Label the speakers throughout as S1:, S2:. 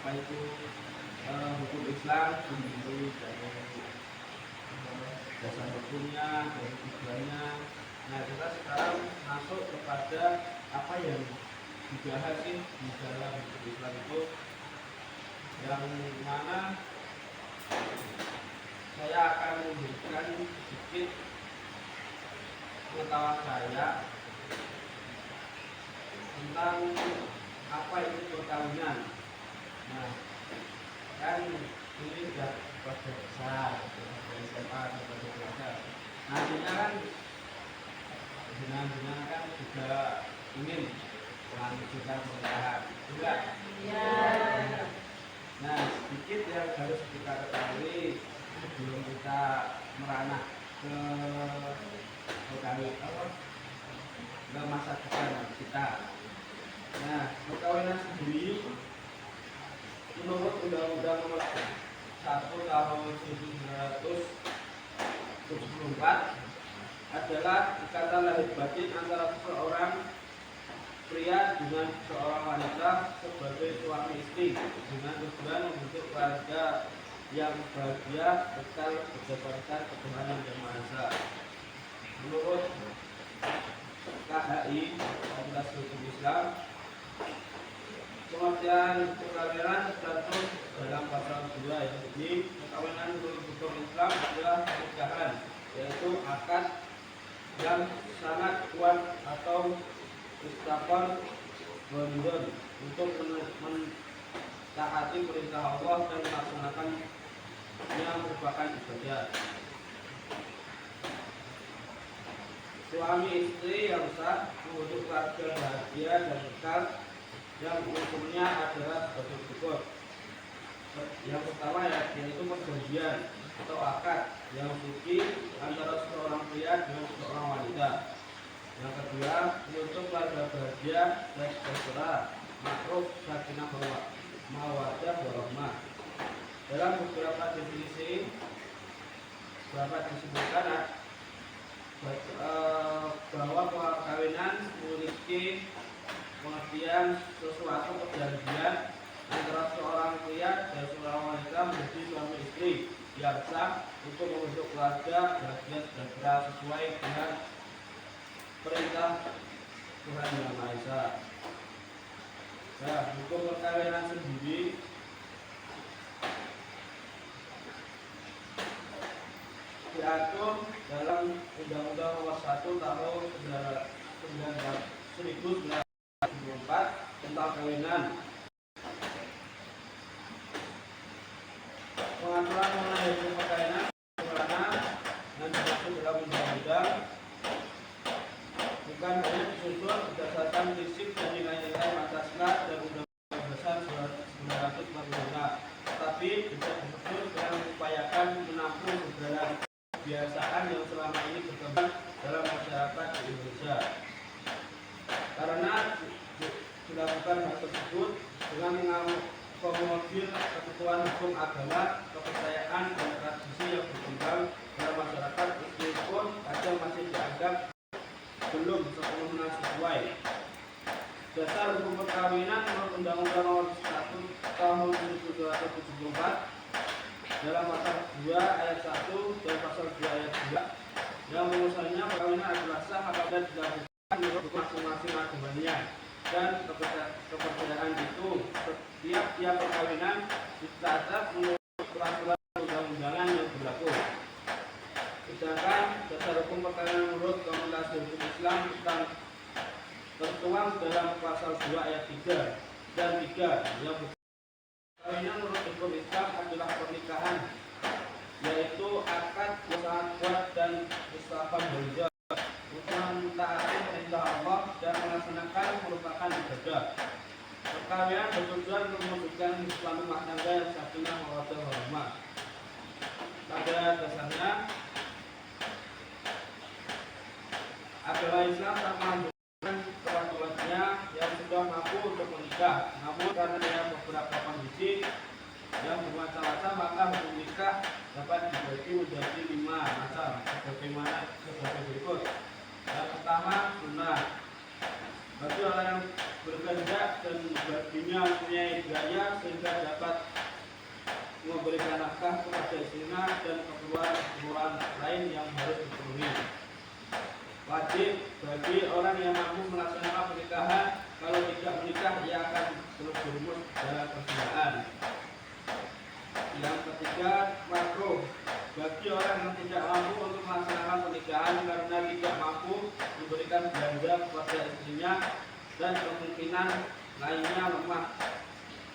S1: apa itu hukum Islam, sendiri dari dasar hukumnya, dari tujuannya. Nah, kita sekarang masuk kepada apa yang dibahas sih di dalam hukum Islam itu, yang mana saya akan memberikan sedikit pengetahuan saya tentang apa itu perkawinan. Nah, kan ini sudah pada besar, dari SMA sampai dewasa. Nantinya kan jenengan kan juga ingin melanjutkan pernikahan, enggak? Iya. Nah, sedikit yang harus kita ketahui sebelum kita meranah ke masa depan kita. Nah, perkawinan sendiri menurut Undang-Undang Nomor 1 Tahun 1974 adalah ikatan lahir batin antara seorang pria dengan seorang wanita sebagai suami istri dengan tujuan membentuk keluarga yang bahagia kekal berdasarkan ketuhanan yang Maha Esa. Menurut KHI Fakultas Hukum Islam, pengertian perkawinan tercantum dalam pasal 2, jadi perkawinan menurut hukum Islam adalah pernikahan, yaitu akad yang sangat kuat atau istiqamah berdiri untuk mentaati perintah Allah dan melaksanakan yang merupakan ibadah. Suami istri yang sah membentuk keluarga bahagia dan kekal yang hukumnya adalah sebagai berikut. Yang pertama yaitu perjanjian atau akad yang suci antara seorang pria dengan seorang wanita. Yang kedua, membentuk keluarga bahagia dan sejahtera, makruf, sakinah, mawaddah, warahmah. Dalam beberapa definisi dapat disebutkan bahwa perkawinan memiliki pengertian sesuatu perjanjian antara seorang pria dan seorang wanita menjadi suami istri yang sah untuk membentuk keluarga bahagia sejahtera sesuai dengan perintah Tuhan Yang Maha Esa. Nah, hukum perkawinan sendiri diatur dalam Undang-Undang Nomor 1 Tahun 1974 tentang perkawinan. Pengaturan mengenai hukum perkawinan dan diatur dalam undang-undang bukan hanya disusun berdasarkan prinsip dan nilai-nilai Pancasila dan Undang-Undang Dasar 1945, tetapi juga disusun dengan mengupayakan menampung segala kebiasaan yang selama ini berkembang dalam masyarakat di Indonesia. Karena dilakukan hal tersebut dengan mengakomodir ketentuan hukum agama, kepercayaan dan tradisi yang berkembang dalam masyarakat, meskipun kadang masih dianggap belum sepenuhnya sesuai. Dasar hukum perkawinan menurut Undang-Undang Nomor 1 Tahun 1974 dalam pasal 2 ayat 1 dan pasal 2 ayat 2 yang mengusulnya perkawinan adalah sah apabila dilakukan menurut masing-masing agamanya dan kepercayaan itu. Setiap perkawinan dicatat menurut peraturan undang-undangan yang berlaku. Sedangkan dasar hukum perkawinan menurut Komunitas Hukum Islam tertuang dalam pasal 2 ayat 3 dan 3 yang perkawinan menurut hukum Islam adalah pernikahan, yaitu akad yang sangat kuat dan istiqamah berdiri untuk mentaati perintah Allah dan melaksanakan merupakan ibadah. Perkawinan bertujuan untuk mewujudkan Islam rumah tangga yang sakinah, mawaddah, warahmah. Pada dasarnya agama Islam tak menganjurkan kepada umatnya yang sudah mampu untuk menikah, namun karena dengan beberapa kondisi yang bermacam-macam maka hukum nikah dapat dibagi menjadi 5 macam sebagai berikut. Yang pertama, sunnah. Bagi orang yang bekerja dan baginya mempunyai biaya sehingga dapat memberikan nafkah kepada istrinya dan keperluan lain yang harus dipenuhi. Wajib bagi orang yang mampu melaksanakan pernikahan. Kalau tidak menikah, ia akan terjerumus dalam perzinahan. Yang ketiga, makruh bagi orang yang tidak mampu untuk melaksanakan pernikahan karena tidak mampu memberikan belanja kepada istrinya dan kemungkinan lainnya lemah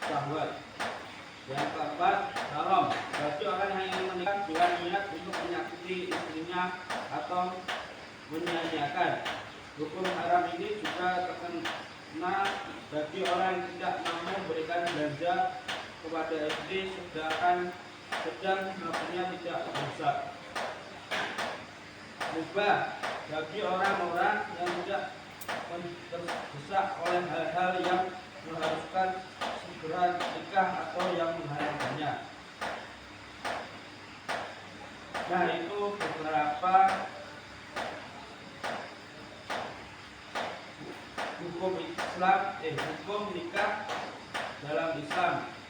S1: syahwat. Yang keempat, haram bagi orang yang ingin menikah dengan niat untuk menyakiti istrinya atau menyia-nyiakan. Hukum haram ini juga terkena bagi orang yang tidak mampu memberikan belanja kepada istri sedang nafsunya tidak rusak. Mubah bagi orang-orang yang tidak terdesak oleh hal-hal yang mengharuskan segera nikah atau yang mengharamkannya. Nah, itu beberapa hukum nikah dalam Islam.